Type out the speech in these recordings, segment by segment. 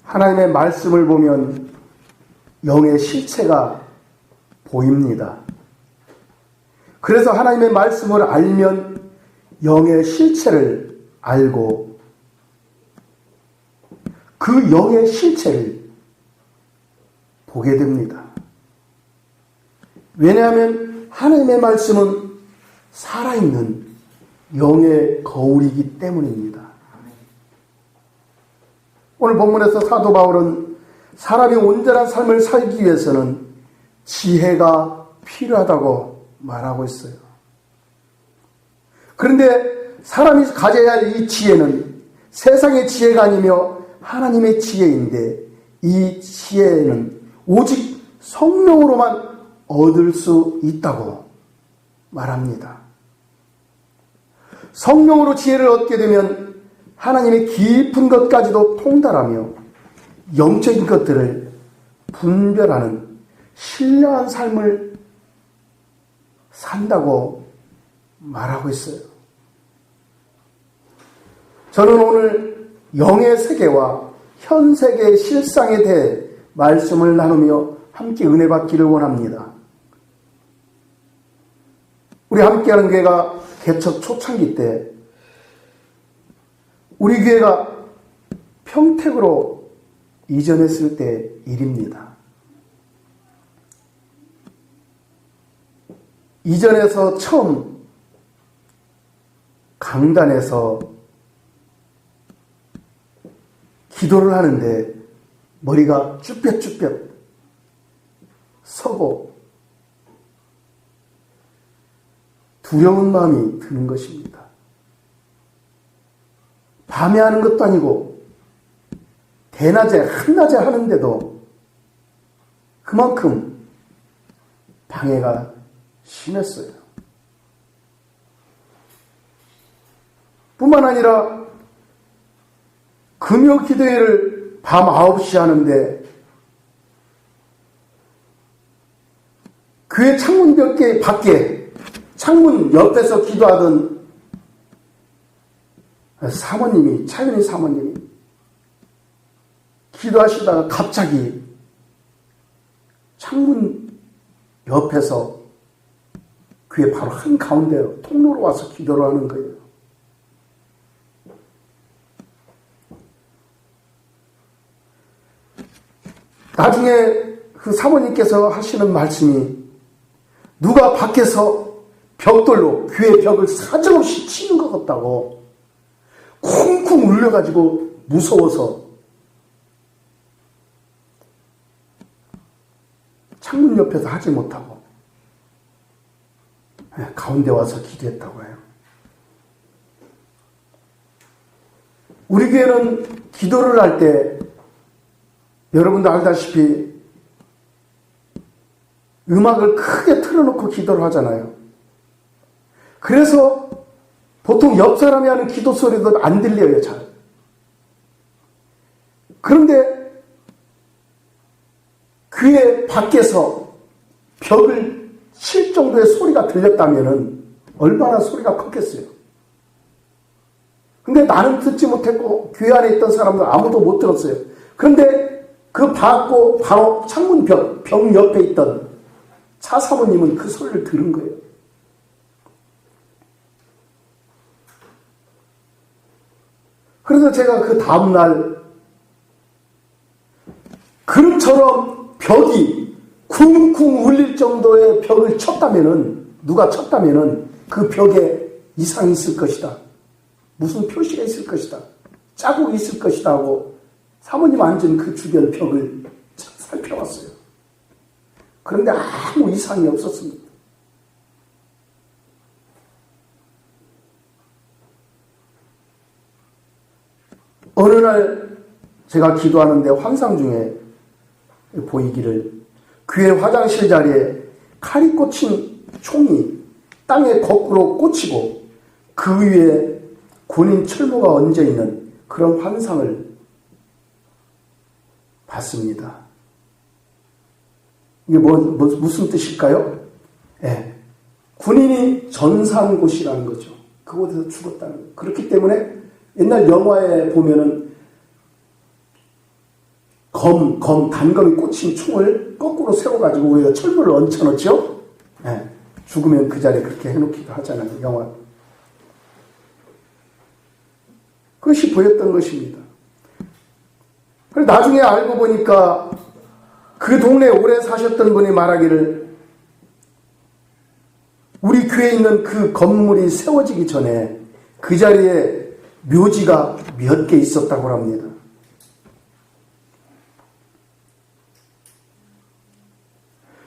하나님의 말씀을 보면 영의 실체가 보입니다. 그래서 하나님의 말씀을 알면 영의 실체를 알고 그 영의 실체를 보게 됩니다. 왜냐하면 하나님의 말씀은 살아있는 영의 거울이기 때문입니다. 오늘 본문에서 사도 바울은 사람이 온전한 삶을 살기 위해서는 지혜가 필요하다고 말하고 있어요. 그런데 사람이 가져야 할 이 지혜는 세상의 지혜가 아니며 하나님의 지혜인데 이 지혜는 오직 성령으로만 얻을 수 있다고 말합니다. 성령으로 지혜를 얻게 되면 하나님의 깊은 것까지도 통달하며 영적인 것들을 분별하는 신령한 삶을 산다고 말하고 있어요. 저는 오늘 영의 세계와 현 세계의 실상에 대해 말씀을 나누며 함께 은혜 받기를 원합니다. 우리 함께하는 교회가 개척 초창기 때 우리 교회가 평택으로 이전했을 때 일입니다. 이전해서 처음 강단에서 기도를 하는데 머리가 쭈뼛쭈뼛 서고 두려운 마음이 드는 것입니다. 밤에 하는 것도 아니고 대낮에 한낮에 하는데도 그만큼 방해가 심했어요. 뿐만 아니라 금요 기도회를 밤 9시 하는데 교회 창문 벽에 밖에 창문 옆에서 기도하던 사모님이, 차윤희 사모님이 기도하시다가 갑자기 창문 옆에서 교회 바로 한가운데 통로로 와서 기도를 하는 거예요. 나중에 그 사모님께서 하시는 말씀이 누가 밖에서 벽돌로 교회 벽을 사정없이 치는 것 같다고 쿵쿵 울려가지고 무서워서 창문 옆에서 하지 못하고 가운데 와서 기도했다고 해요. 우리 교회는 기도를 할 때 여러분도 알다시피 음악을 크게 틀어놓고 기도를 하잖아요. 그래서 보통 옆 사람이 하는 기도 소리도 안 들려요, 잘. 그런데 교회 밖에서 벽을 칠 정도의 소리가 들렸다면 얼마나 소리가 컸겠어요. 근데 나는 듣지 못했고 교회 안에 있던 사람들 아무도 못 들었어요. 그런데 그 받고 바로 창문 벽 옆에 있던 차 사모님은 그 소리를 들은 거예요. 그래서 제가 그 다음날 그릇처럼 벽이 쿵쿵 울릴 정도의 벽을 누가 쳤다면은 그 벽에 이상이 있을 것이다. 무슨 표시가 있을 것이다. 자국이 있을 것이다 하고 사모님 앉은 그 주변 벽을 살펴봤어요. 그런데 아무 이상이 없었습니다. 어느 날 제가 기도하는데 환상 중에 보이기를 교회 화장실 자리에 칼이 꽂힌 총이 땅에 거꾸로 꽂히고 그 위에 군인 철모가 얹어있는 그런 환상을 봤습니다. 이게 무슨 뜻일까요? 네. 군인이 전사한 곳이라는 거죠. 그곳에서 죽었다는 거예요. 그렇기 때문에 옛날 영화에 보면은 단검이 꽂힌 총을 거꾸로 세워가지고 위에 철문을 얹혀놓죠. 네. 죽으면 그 자리에 그렇게 해놓기도 하잖아요. 영화. 그것이 보였던 것입니다. 그래서 나중에 알고 보니까 그 동네에 오래 사셨던 분이 말하기를 우리 교회에 있는 그 건물이 세워지기 전에 그 자리에 묘지가 몇 개 있었다고 합니다.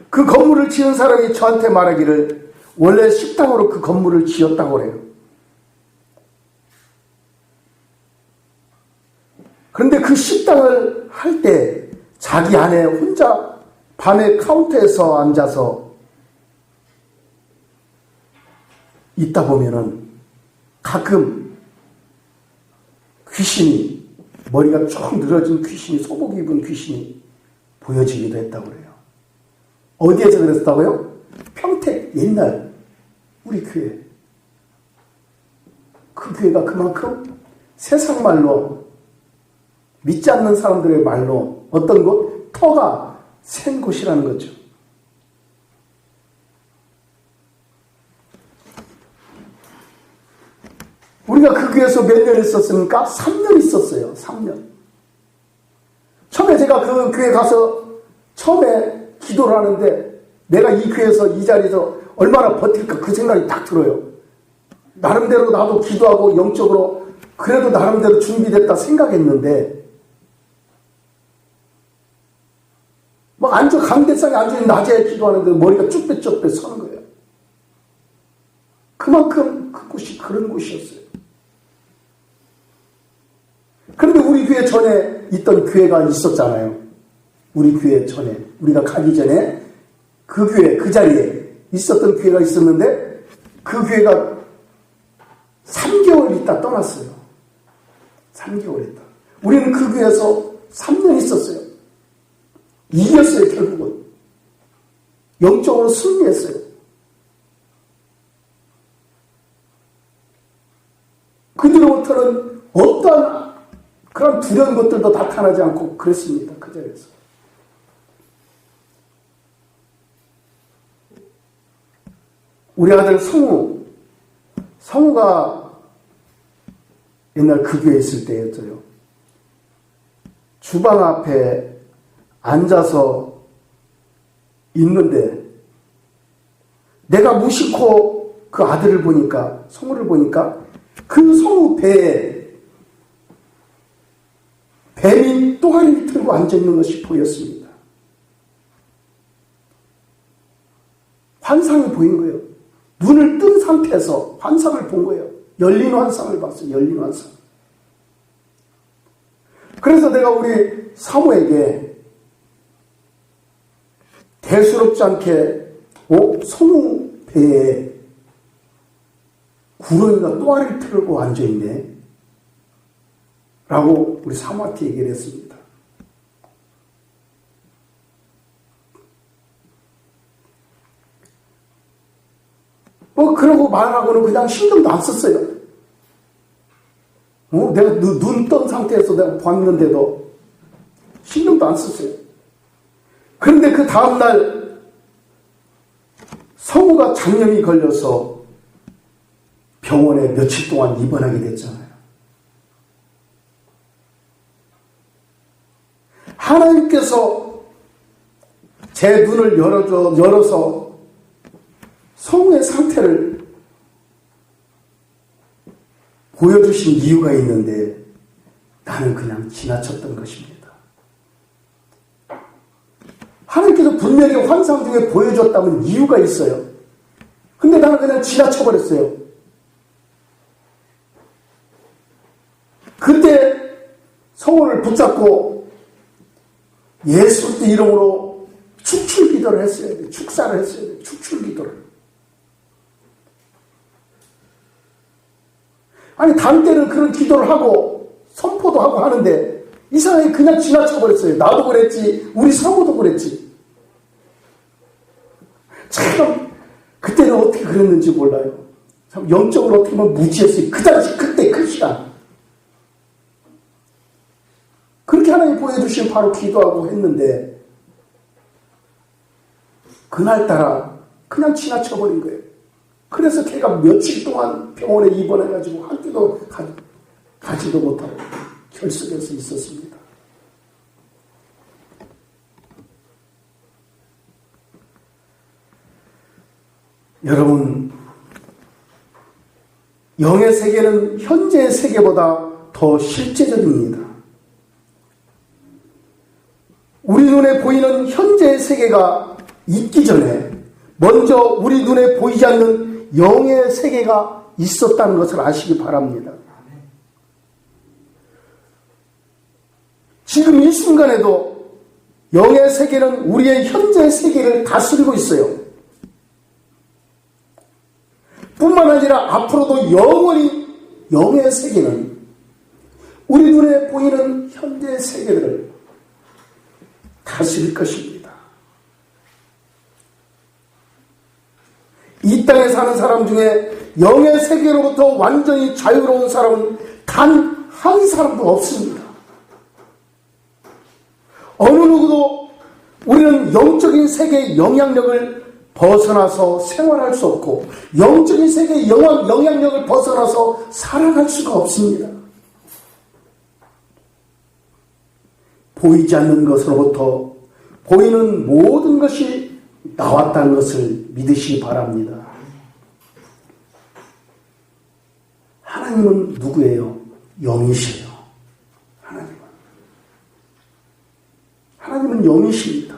그 건물을 지은 사람이 저한테 말하기를 원래 식당으로 그 건물을 지었다고 그래요. 그런데 그 식당을 할 때 자기 아내 혼자 밤에 카운터에서 앉아서 있다 보면은 가끔 귀신이, 머리가 쭉 늘어진 귀신이, 소복 입은 귀신이 보여지기도 했다고 그래요. 어디에서 그랬다고요? 평택 옛날 우리 교회. 그 교회가 그만큼 세상 말로, 믿지 않는 사람들의 말로 어떤 곳? 터가 센 곳이라는 거죠. 우리가 그 교회에서 몇 년 있었습니까? 3년 있었어요. 3년. 처음에 제가 그 교회 가서 처음에 기도를 하는데 내가 이 교회에서 이 자리에서 얼마나 버틸까 그 생각이 딱 들어요. 나름대로 나도 기도하고 영적으로 그래도 나름대로 준비됐다 생각했는데 막 강대상에 앉아있는 낮에 기도하는데 머리가 쭈뼛쭈뼛 서는 거예요. 그만큼 그 곳이 그런 곳이었어요. 그런데 우리 교회 전에 있던 교회가 있었잖아요. 우리 교회 전에, 우리가 가기 전에 그 교회, 그 자리에 있었던 교회가 있었는데 그 교회가 3개월 있다 떠났어요. 3개월 있다. 우리는 그 교회에서 3년 있었어요. 이겼어요, 결국은. 영적으로 승리했어요. 그들로부터는 어떠한 그런 두려운 것들도 나타나지 않고 그랬습니다. 그 자리에서. 우리 아들 성우가 옛날 그 교회에 있을 때였어요. 주방 앞에 앉아서 있는데 내가 무심코 그 아들을 보니까, 성우를 보니까 그 성우 배에 뱀이 또아리를 들고 앉아있는 것이 보였습니다. 환상이 보인 거예요. 눈을 뜬 상태에서 환상을 본 거예요. 열린 환상을 봤어요. 열린 환상. 그래서 내가 우리 사모에게 대수롭지 않게 성우 배에 구렁이가 또아리를 틀고 앉아있네 라고 우리 사모한테 얘기를 했습니다. 그러고 말하고는 그냥 신경도 안 썼어요. 내가 눈 뜬 상태에서 내가 봤는데도 신경도 안 썼어요. 그런데 그 다음날 성우가 장염이 걸려서 병원에 며칠 동안 입원하게 됐잖아요. 하나님께서 제 눈을 열어서 성우의 상태를 보여주신 이유가 있는데 나는 그냥 지나쳤던 것입니다. 하나님께서 분명히 환상 중에 보여줬다면 이유가 있어요. 근데 나는 그냥 지나쳐버렸어요. 그때 성우를 붙잡고 예수 이름으로 축출기도를 했어야 돼요. 축사를 했어야 돼요. 축출기도를. 아니 다른 때는 그런 기도를 하고 선포도 하고 하는데 이상하게 그냥 지나쳐버렸어요. 나도 그랬지, 우리 성우도 그랬지. 참 그때는 어떻게 그랬는지 몰라요. 참 영적으로 어떻게 보면 무지했어요. 그 당시 그때 그 시간. 그렇게 하나님 보여주시면 바로 기도하고 했는데 그날따라 그냥 지나쳐버린 거예요. 그래서 걔가 며칠 동안 병원에 입원해가지고 학교도 가지도 못하고 결석해서 있었습니다. 여러분, 영의 세계는 현재의 세계보다 더 실제적입니다. 우리 눈에 보이는 현재의 세계가 있기 전에 먼저 우리 눈에 보이지 않는 영의 세계가 있었다는 것을 아시기 바랍니다. 지금 이 순간에도 영의 세계는 우리의 현재의 세계를 다스리고 있어요. 뿐만 아니라 앞으로도 영원히 영의 세계는 우리 눈에 보이는 현재의 세계들을 다스릴 것입니다. 이 땅에 사는 사람 중에 영의 세계로부터 완전히 자유로운 사람은 단 한 사람도 없습니다. 어느 누구도 우리는 영적인 세계의 영향력을 벗어나서 생활할 수 없고 영적인 세계의 영향력을 벗어나서 살아갈 수가 없습니다. 보이지 않는 것으로부터 보이는 모든 것이 나왔다는 것을 믿으시기 바랍니다. 하나님은 누구예요? 영이세요. 하나님은 영이십니다.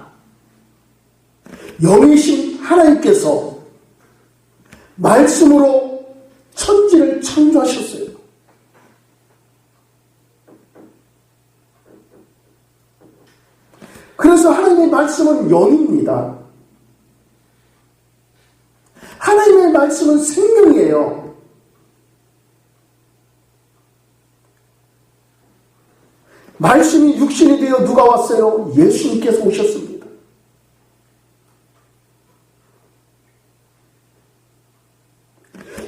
영이신 하나님께서 말씀으로 천지를 창조하셨어요. 그래서 하나님의 말씀은 영입니다. 하나님의 말씀은 생명이에요. 말씀이 육신이 되어 누가 왔어요? 예수님께서 오셨습니다.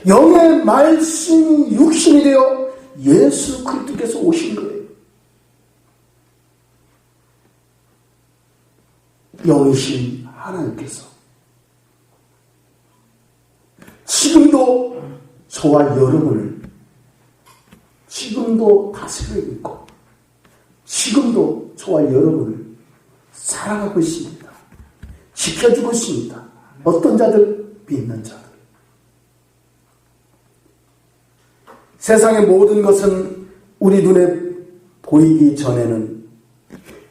영의 말씀이 육신이 되어 예수 그리스도께서 오신 거예요. 영이신 하나님께서 지금도 저와 여러분을 지금도 다스리고 있고 지금도 저와 여러분을 사랑하고 있습니다. 지켜주고 있습니다. 어떤 자들? 믿는 자들. 세상의 모든 것은 우리 눈에 보이기 전에는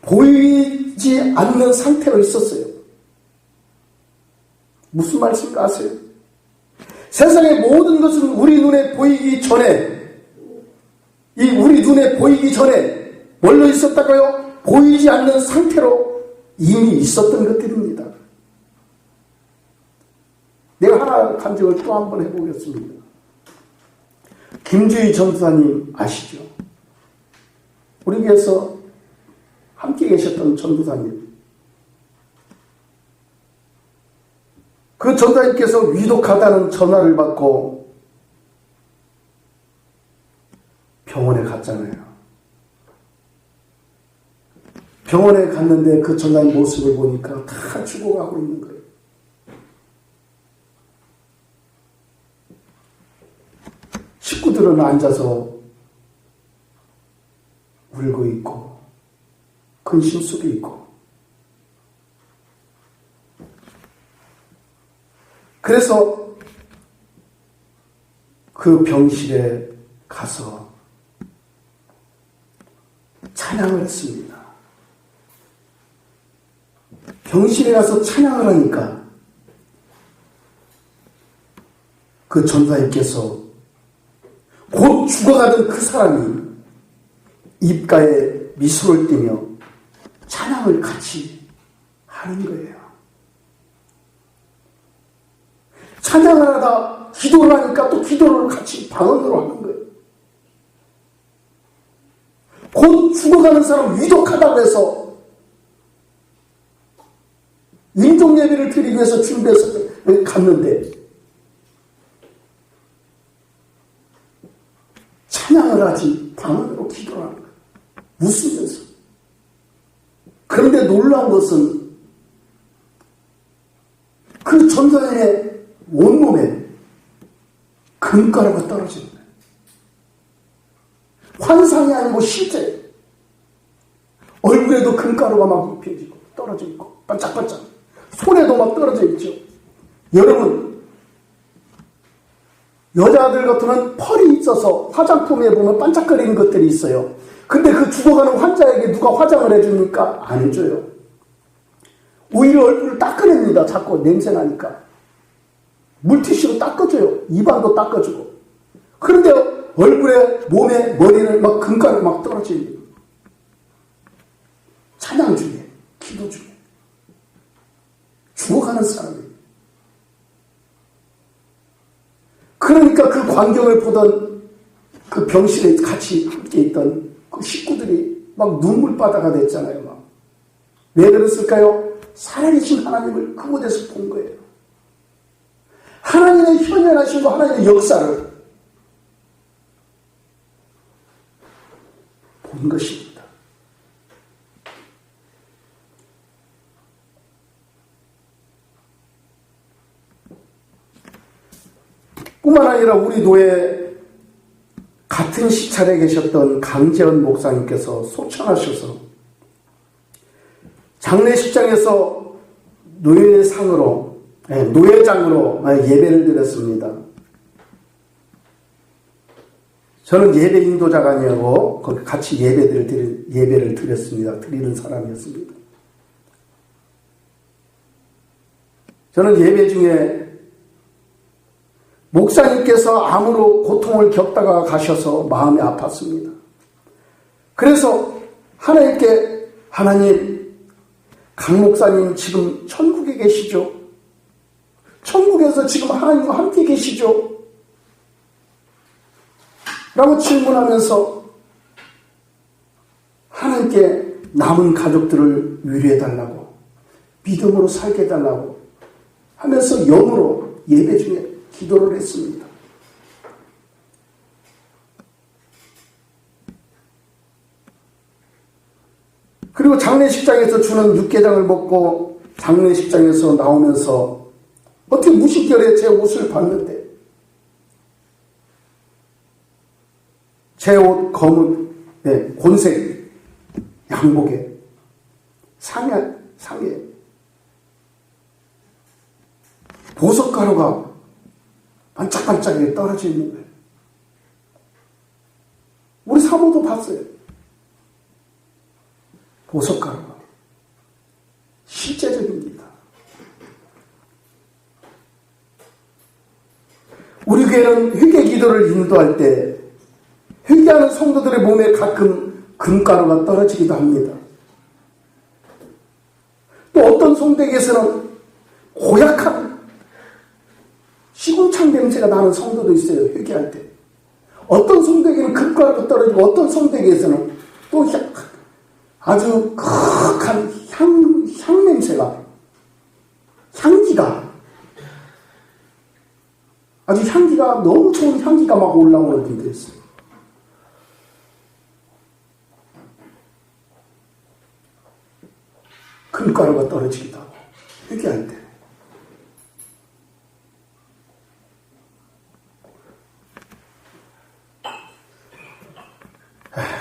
보이지 않는 상태로 있었어요. 무슨 말씀인가 아세요? 세상의 모든 것은 우리 눈에 보이기 전에 우리 눈에 보이기 전에 뭘로 있었다고요? 보이지 않는 상태로 이미 있었던 것들입니다. 내가 하나 간증을 또 한번 해보겠습니다. 김주희 전도사님 아시죠? 우리 교회에서 함께 계셨던 전도사님. 그 전도사님께서 위독하다는 전화를 받고 병원에 갔잖아요. 병원에 갔는데 그 전도사님 모습을 보니까 다 죽어가고 있는 거예요. 식구들은 앉아서 울고 있고 근심 속에 있고 그래서 그 병실에 가서 찬양을 했습니다. 병실에 가서 찬양을 하니까 그 전도사님께서 곧 죽어가던 그 사람이 입가에 미소를 띠며 찬양을 같이 하는 거예요. 찬양을 하다 기도를 하니까 또 기도를 같이 방언으로 하는 거예요. 곧 죽어가는 사람 위독하다고 해서 인종 예배를 드리기 위해서 준비해서 갔는데 찬양을 하지 방언으로 기도를 하는 거예요. 웃으면서 그런데 놀라운 것은 그 전도연의 온몸에 금가루가 떨어지는 거예요. 환상이 아니고 실제 얼굴에도 금가루가 막 입혀지고 떨어져 있고 반짝반짝 손에도 막 떨어져 있죠. 여러분, 여자들 같으면 펄이 있어서 화장품에 보면 반짝거리는 것들이 있어요. 근데 그 죽어가는 환자에게 누가 화장을 해줍니까? 안 해줘요. 오히려 얼굴을 닦아냅니다. 자꾸 냄새나니까. 물티슈로 닦아줘요. 입안도 닦아주고. 그런데 얼굴에, 몸에, 머리는 막 금가루 막 떨어지는 찬양 중에, 기도 중에. 죽어가는 사람이에요. 그러니까 그 광경을 보던 그 병실에 같이 함께 있던 그 식구들이 막 눈물바다가 됐잖아요. 막. 왜 그랬을까요? 살아계신 하나님을 그곳에서 본 거예요. 하나님의 현현하심과 하나님의 역사를 본 것입니다. 뿐만 아니라 우리 노예 같은 시찰에 계셨던 강재원 목사님께서 소천하셔서 장례식장에서 노예의 상으로, 노예장으로 예배를 드렸습니다. 저는 예배 인도자가 아니고 거기 같이 예배를 드렸습니다. 드리는 사람이었습니다. 저는 예배 중에 목사님께서 암으로 고통을 겪다가 가셔서 마음이 아팠습니다. 그래서 하나님께, 하나님, 강 목사님 지금 천국에 계시죠? 천국에서 지금 하나님과 함께 계시죠? 라고 질문하면서 하나님께 남은 가족들을 위로해달라고, 믿음으로 살게 해달라고 하면서 영으로 예배 중에 기도를 했습니다. 그리고 장례식장에서 주는 육개장을 먹고 장례식장에서 나오면서 어떻게 무심결에 제 옷을 봤는데 제 옷 검은 곤색 양복에 상에 보석가루가 반짝반짝하게 떨어져 있는 거예요. 우리 사모도 봤어요. 보석가루가 실제적입니다. 우리 교회는 회개 기도를 인도할 때 회개하는 성도들의 몸에 가끔 금가루가 떨어지기도 합니다. 또 어떤 성도에게서는 고약한 시궁창 냄새가 나는 성도도 있어요. 회개할 때. 어떤 성도에게는 금가루가 떨어지고 어떤 성도에게서는 또 아주 극한 향 냄새가, 향기가, 아주 향기가, 너무 좋은 향기가 막 올라오는 분도 있어요. 금가루가 떨어지기도 하고, 회개할 때.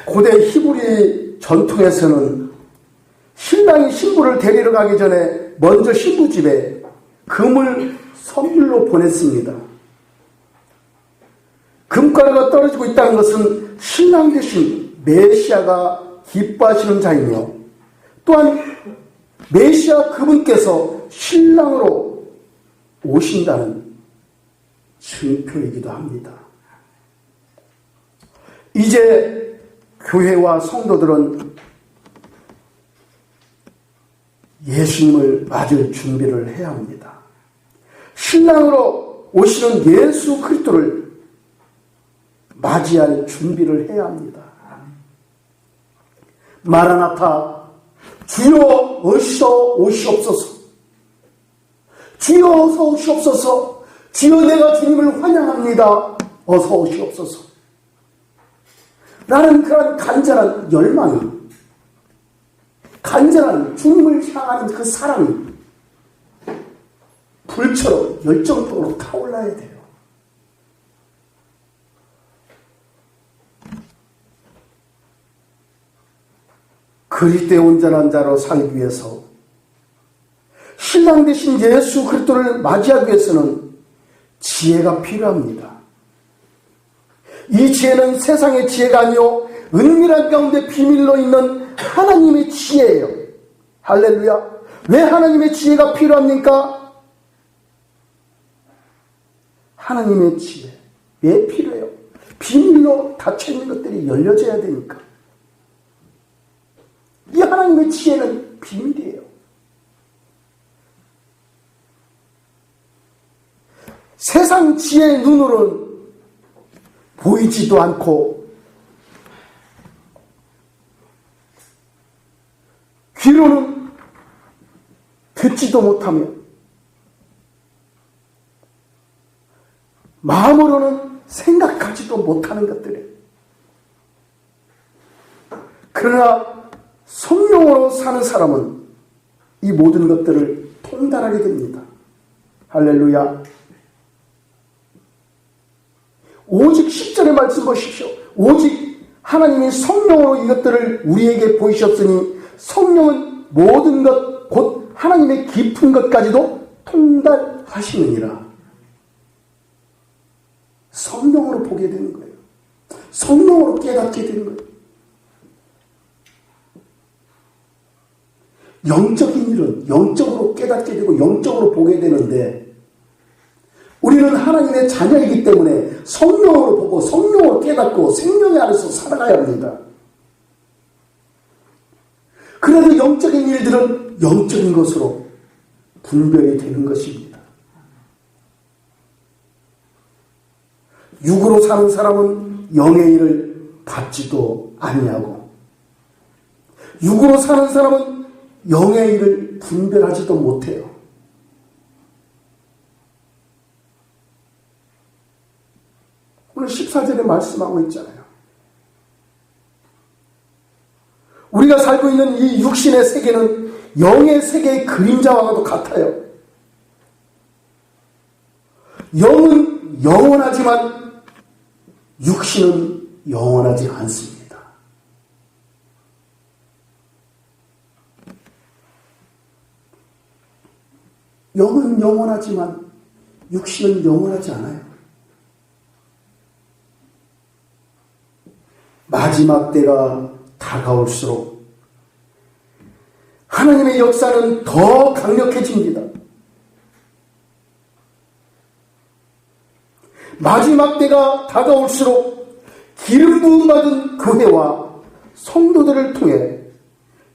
고대 히브리 전통에서는 신랑이 신부를 데리러 가기 전에 먼저 신부 집에 금을 선물로 보냈습니다. 금가루가 떨어지고 있다는 것은 신랑 대신 메시아가 기뻐하시는 자이며 또한 메시아 그분께서 신랑으로 오신다는 증표이기도 합니다. 이제 교회와 성도들은 예수님을 맞을 준비를 해야 합니다. 신랑으로 오시는 예수 그리스도를 맞이할 준비를 해야 합니다. 마라나타, 주여 어서 오시옵소서. 주여 어서 오시옵소서. 주여 내가 주님을 환영합니다. 어서 오시옵소서. 라는 그런 간절한 열망이, 간절한 주님을 향하는 그 사랑이 불처럼 열정적으로 타올라야 돼요. 그리스도의 온전한 자로 살기 위해서 신랑 되신 예수 그리스도를 맞이하기 위해서는 지혜가 필요합니다. 이 지혜는 세상의 지혜가 아니요 은밀한 가운데 비밀로 있는 하나님의 지혜예요. 할렐루야. 왜 하나님의 지혜가 필요합니까? 하나님의 지혜 왜 필요해요? 비밀로 닫혀있는 것들이 열려져야 되니까. 이 하나님의 지혜는 비밀이에요. 세상 지혜의 눈으로는 보이지도 않고 귀로는 듣지도 못하며 마음으로는 생각하지도 못하는 것들이에요. 그러나 성령으로 사는 사람은 이 모든 것들을 통달하게 됩니다. 할렐루야. 오직 10절의 말씀 보십시오. 오직 하나님이 성령으로 이것들을 우리에게 보이셨으니 성령은 모든 것 곧 하나님의 깊은 것까지도 통달하시느니라. 성령으로 보게 되는 거예요. 성령으로 깨닫게 되는 거예요. 영적인 일은 영적으로 깨닫게 되고 영적으로 보게 되는데 우리는 하나님의 자녀이기 때문에 성령으로 보고 성령으로 깨닫고 생명의 안에서 살아가야 합니다. 그래도 영적인 일들은 영적인 것으로 분별이 되는 것입니다. 육으로 사는 사람은 영의 일을 받지도 아니하고 육으로 사는 사람은 영의 일을 분별하지도 못해요. 오늘 14절에 말씀하고 있잖아요. 우리가 살고 있는 이 육신의 세계는 영의 세계의 그림자와도 같아요. 영은 영원하지만 육신은 영원하지 않습니다. 영은 영원하지만 육신은 영원하지 않아요. 마지막 때가 다가올수록 하나님의 역사는 더 강력해집니다. 마지막 때가 다가올수록 기름 부음 받은 교회와 성도들을 통해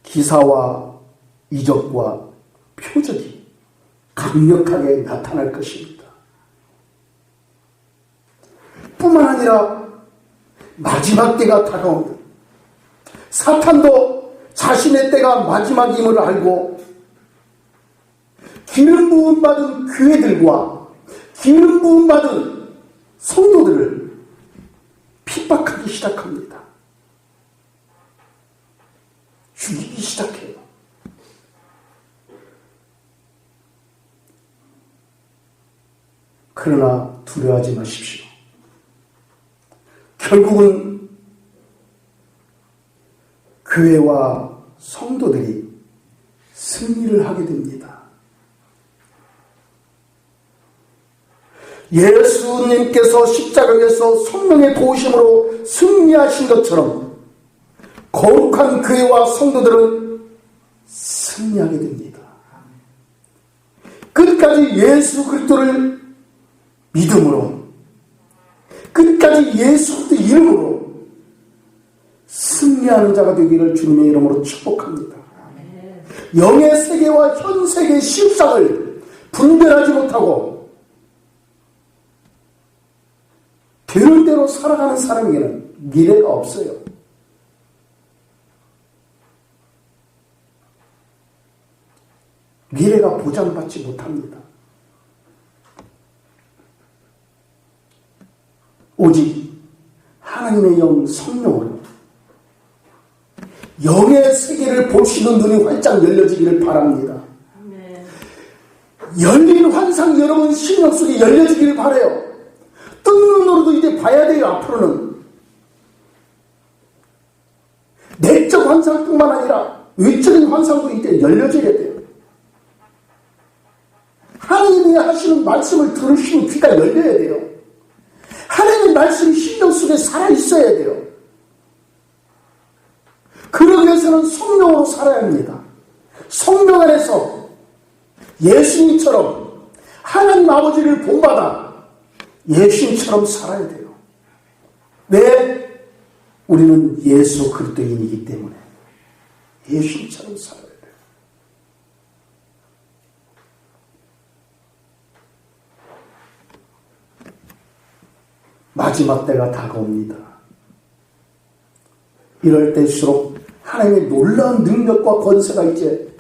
기사와 이적과 표적이 강력하게 나타날 것입니다. 뿐만 아니라 마지막 때가 다가온다. 사탄도 자신의 때가 마지막임을 알고 기름 부음 받은 교회들과 기름 부음 받은 성도들을 핍박하기 시작합니다. 죽이기 시작해요. 그러나 두려워하지 마십시오. 결국은 교회와 성도들이 승리를 하게 됩니다. 예수님께서 십자가에서 성령의 도우심으로 승리하신 것처럼 거룩한 교회와 성도들은 승리하게 됩니다. 끝까지 예수 그리스도를 믿음으로 끝까지 예수 그리스도 이름으로 승리하는 자가 되기를 주님의 이름으로 축복합니다. 영의 세계와 현 세계의 실상을 분별하지 못하고 되는 대로 살아가는 사람에게는 미래가 없어요. 미래가 보장받지 못합니다. 오직 하나님의 영 성령으로 영의 세계를 볼 수 있는 눈이 활짝 열려지기를 바랍니다. 열린 환상 여러분 심령 속에 열려지기를 바라요. 뜬 눈으로도 이제 봐야 돼요. 앞으로는 내적 환상뿐만 아니라 외적인 환상도 이제 열려져야 돼요. 하나님이 하시는 말씀을 들으시는 귀가 열려야 돼요. 하나님의 말씀이 심령 속에 살아있어야 돼요. 그러기 위해서는 성령으로 살아야 합니다. 성령 안에서 예수님처럼 하나님 아버지를 본받아 예수님처럼 살아야 돼요. 왜? 우리는 예수 그리스도인이기 때문에 예수님처럼 살아야 돼요. 마지막 때가 다가옵니다. 이럴 때일수록 하나님의 놀라운 능력과 권세가 이제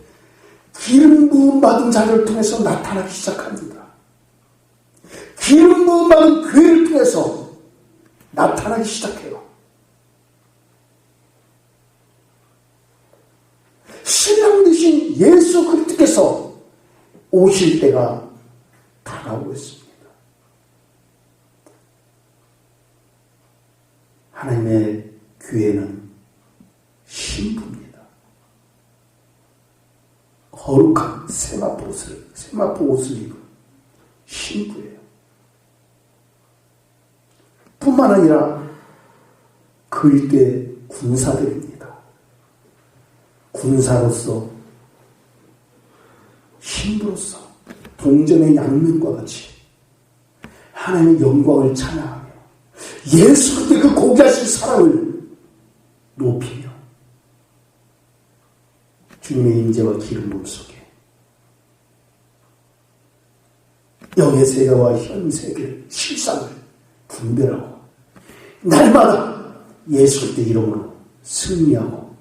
기름 부음 받은 자를 통해서 나타나기 시작합니다. 기름 부음 받은 교회를 통해서 나타나기 시작해요. 신랑 되신 예수 그리스도께서 오실 때가 다가오고 있습니다. 하나님의 교회는 신부입니다. 거룩한 세마포 옷을 입은 신부예요. 뿐만 아니라 그리스도의 군사들입니다. 군사로서 신부로서 동전의 양면과 같이 하나님의 영광을 찬양하며 예수 그리스도의 그 고귀하신 사랑을 높이며 주님의 임재와 기름 부음 속에 영의 세계와 현 세계 실상을 분별하고 날마다 예수 그리스도의 이름으로 승리하고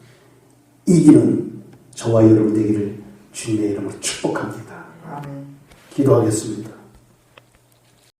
이기는 저와 여러분 되기를 주님의 이름으로 축복합니다. 아멘. 기도하겠습니다.